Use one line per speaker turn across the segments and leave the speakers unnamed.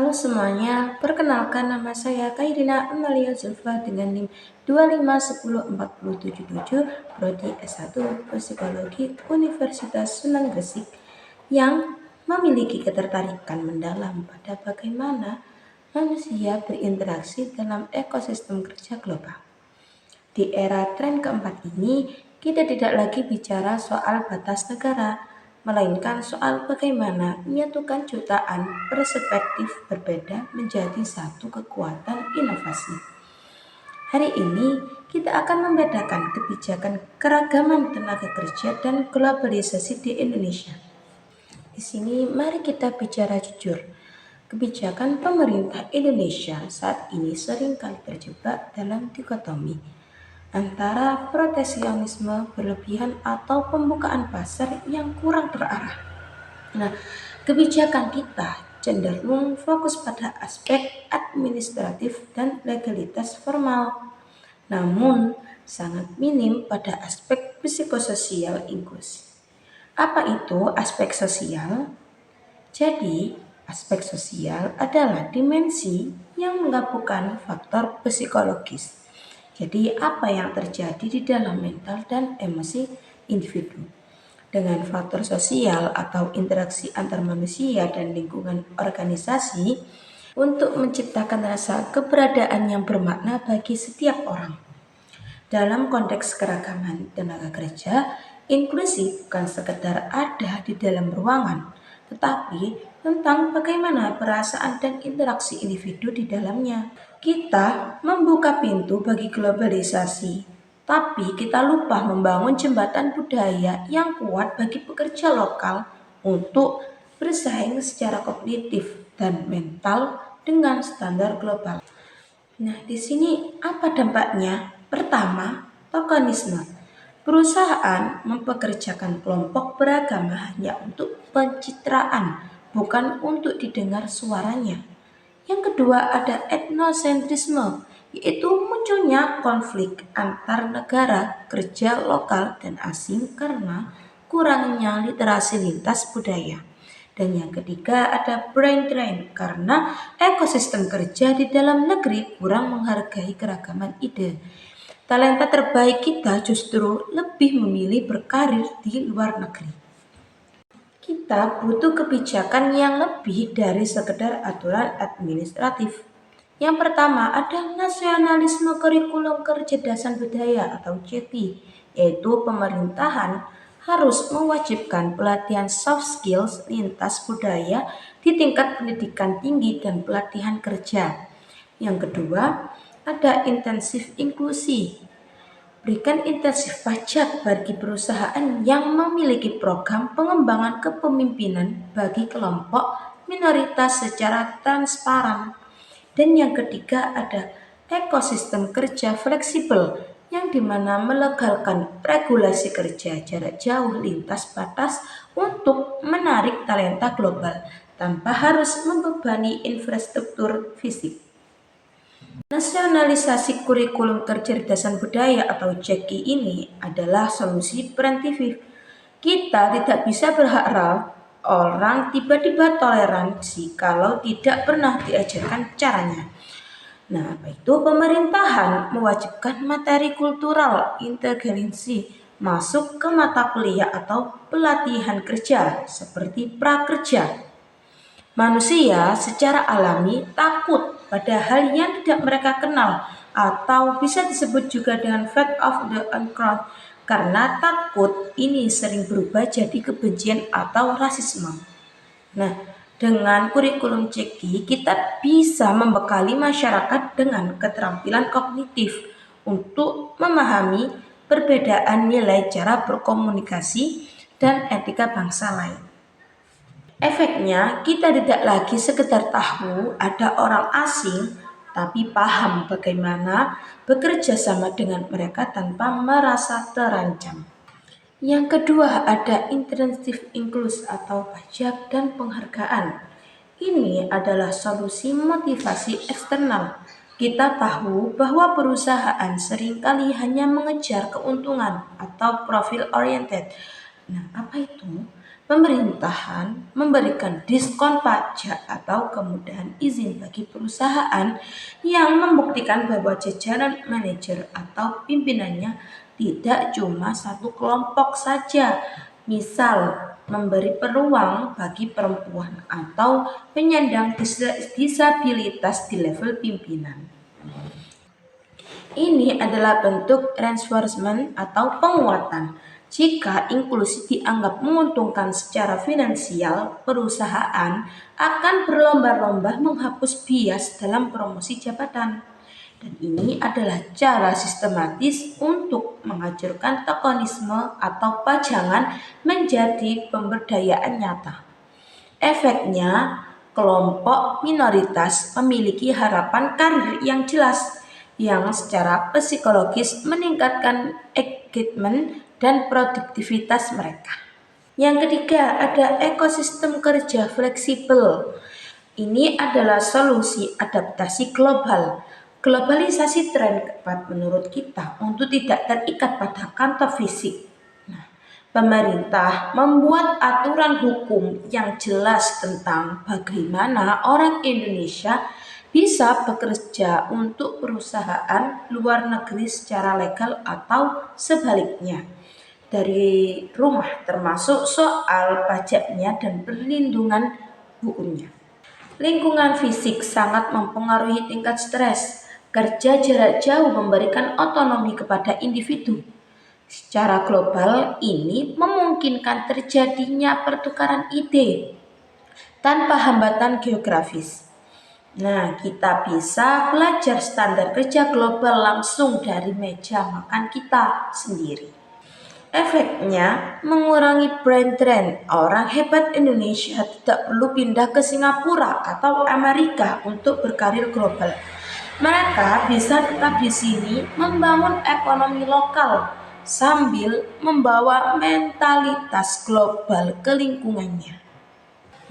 Halo semuanya, perkenalkan nama saya Kairina Amalia Zulfa dengan NIM 2510477, Prodi S1 Psikologi Universitas Sunan Gresik, yang memiliki ketertarikan mendalam pada bagaimana manusia berinteraksi dalam ekosistem kerja global. Di era tren keempat ini, kita tidak lagi bicara soal batas negara, melainkan soal bagaimana menyatukan jutaan perspektif berbeda menjadi satu kekuatan inovasi. Hari ini, kita akan membedakan kebijakan keragaman tenaga kerja dan globalisasi di Indonesia. Di sini, mari kita bicara jujur. Kebijakan pemerintah Indonesia saat ini seringkali terjebak dalam dikotomi antara proteksionisme berlebihan atau pembukaan pasar yang kurang terarah. Nah, kebijakan kita cenderung fokus pada aspek administratif dan legalitas formal, namun sangat minim pada aspek psikososial inklusi. Apa itu aspek sosial? Jadi, aspek sosial adalah dimensi yang menggabungkan faktor psikologis. Jadi, apa yang terjadi di dalam mental dan emosi individu dengan faktor sosial atau interaksi antar manusia dan lingkungan organisasi untuk menciptakan rasa keberadaan yang bermakna bagi setiap orang. Dalam konteks keragaman tenaga kerja, inklusi bukan sekedar ada di dalam ruangan, tetapi tentang bagaimana perasaan dan interaksi individu di dalamnya. Kita membuka pintu bagi globalisasi, tapi kita lupa membangun jembatan budaya yang kuat bagi pekerja lokal untuk bersaing secara kognitif dan mental dengan standar global. Nah, di sini apa dampaknya? Pertama, tokenisme. Perusahaan mempekerjakan kelompok beragama hanya untuk pencitraan, bukan untuk didengar suaranya. Yang kedua, ada etnosentrisme, yaitu munculnya konflik antar negara kerja lokal dan asing karena kurangnya literasi lintas budaya. Dan yang ketiga ada brain drain, karena ekosistem kerja di dalam negeri kurang menghargai keragaman ide. Talenta terbaik kita justru lebih memilih berkarir di luar negeri. Kita butuh kebijakan yang lebih dari sekedar aturan administratif. Yang pertama ada nasionalisme kurikulum kecerdasan budaya atau CKI, yaitu pemerintahan harus mewajibkan pelatihan soft skills lintas budaya di tingkat pendidikan tinggi dan pelatihan kerja. Yang kedua, ada intensif inklusi. Berikan intensif pajak bagi perusahaan yang memiliki program pengembangan kepemimpinan bagi kelompok minoritas secara transparan. Dan yang ketiga ada ekosistem kerja fleksibel, yang dimana melegalkan regulasi kerja jarak jauh lintas batas untuk menarik talenta global tanpa harus membebani infrastruktur fisik. Nasionalisasi kurikulum kecerdasan budaya atau CKI ini adalah solusi preventif. Kita tidak bisa berharap orang tiba-tiba toleransi kalau tidak pernah diajarkan caranya. Nah, apa itu? Pemerintahan mewajibkan materi kultural inteligensi masuk ke mata kuliah atau pelatihan kerja seperti prakerja. Manusia secara alami takut pada hal yang tidak mereka kenal, atau bisa disebut juga dengan fear of the unknown, karena takut ini sering berubah jadi kebencian atau rasisme. Nah, dengan kurikulum CKI kita bisa membekali masyarakat dengan keterampilan kognitif untuk memahami perbedaan nilai cara berkomunikasi dan etika bangsa lain. Efeknya, kita tidak lagi sekedar tahu ada orang asing, tapi paham bagaimana bekerja sama dengan mereka tanpa merasa terancam. Yang kedua ada intrinsic inclusion atau pajak dan penghargaan. Ini adalah solusi motivasi eksternal. Kita tahu bahwa perusahaan seringkali hanya mengejar keuntungan atau profit oriented. Nah, apa itu? Pemerintahan memberikan diskon pajak atau kemudahan izin bagi perusahaan yang membuktikan bahwa jajaran manajer atau pimpinannya tidak cuma satu kelompok saja. Misal, memberi peluang bagi perempuan atau penyandang disabilitas di level pimpinan. Ini adalah bentuk reinforcement atau penguatan. Jika inklusi dianggap menguntungkan secara finansial, perusahaan akan berlomba-lomba menghapus bias dalam promosi jabatan. Dan ini adalah cara sistematis untuk menghancurkan tokenisme atau pajangan menjadi pemberdayaan nyata. Efeknya, kelompok minoritas memiliki harapan karir yang jelas, yang secara psikologis meningkatkan engagement dan produktivitas mereka. Yang ketiga, ada ekosistem kerja fleksibel. Ini adalah solusi adaptasi global. Globalisasi tren keempat menurut kita untuk tidak terikat pada kantor fisik. Pemerintah membuat aturan hukum yang jelas tentang bagaimana orang Indonesia bisa bekerja untuk perusahaan luar negeri secara legal atau sebaliknya dari rumah, termasuk soal pajaknya dan perlindungan hukumnya. Lingkungan fisik sangat mempengaruhi tingkat stres. Kerja jarak jauh memberikan otonomi kepada individu. Secara global, ini memungkinkan terjadinya pertukaran ide tanpa hambatan geografis. Nah, kita bisa belajar standar kerja global langsung dari meja makan kita sendiri. Efeknya mengurangi brain drain. Orang hebat Indonesia tidak perlu pindah ke Singapura atau Amerika untuk berkarir global. Mereka bisa tetap di sini membangun ekonomi lokal sambil membawa mentalitas global ke lingkungannya.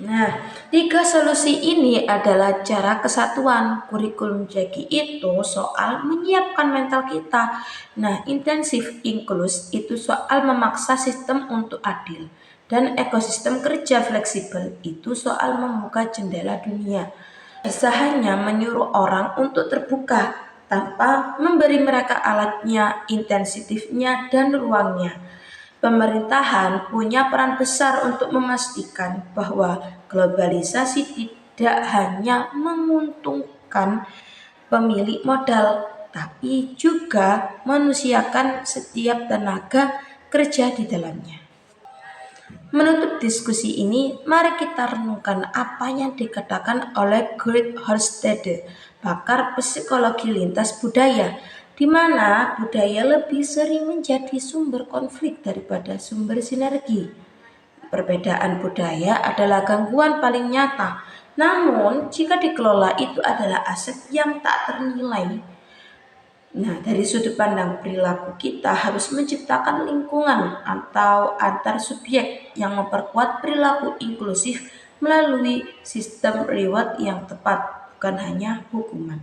Nah, 3 solusi ini adalah cara kesatuan. Kurikulum Jeki itu soal menyiapkan mental kita. Nah, intensif inklus itu soal memaksa sistem untuk adil. Dan ekosistem kerja fleksibel itu soal membuka jendela dunia. Bisa hanya menyuruh orang untuk terbuka tanpa memberi mereka alatnya, intensifnya, dan ruangnya. Pemerintahan punya peran besar untuk memastikan bahwa globalisasi tidak hanya menguntungkan pemilik modal, tapi juga manusiakan setiap tenaga kerja di dalamnya. Menutup diskusi ini, mari kita renungkan apa yang dikatakan oleh Gert Hofstede, pakar psikologi lintas budaya, di mana budaya lebih sering menjadi sumber konflik daripada sumber sinergi. Perbedaan budaya adalah gangguan paling nyata, namun jika dikelola itu adalah aset yang tak ternilai. Nah, dari sudut pandang perilaku kita harus menciptakan lingkungan atau antar subjek yang memperkuat perilaku inklusif melalui sistem reward yang tepat, bukan hanya hukuman.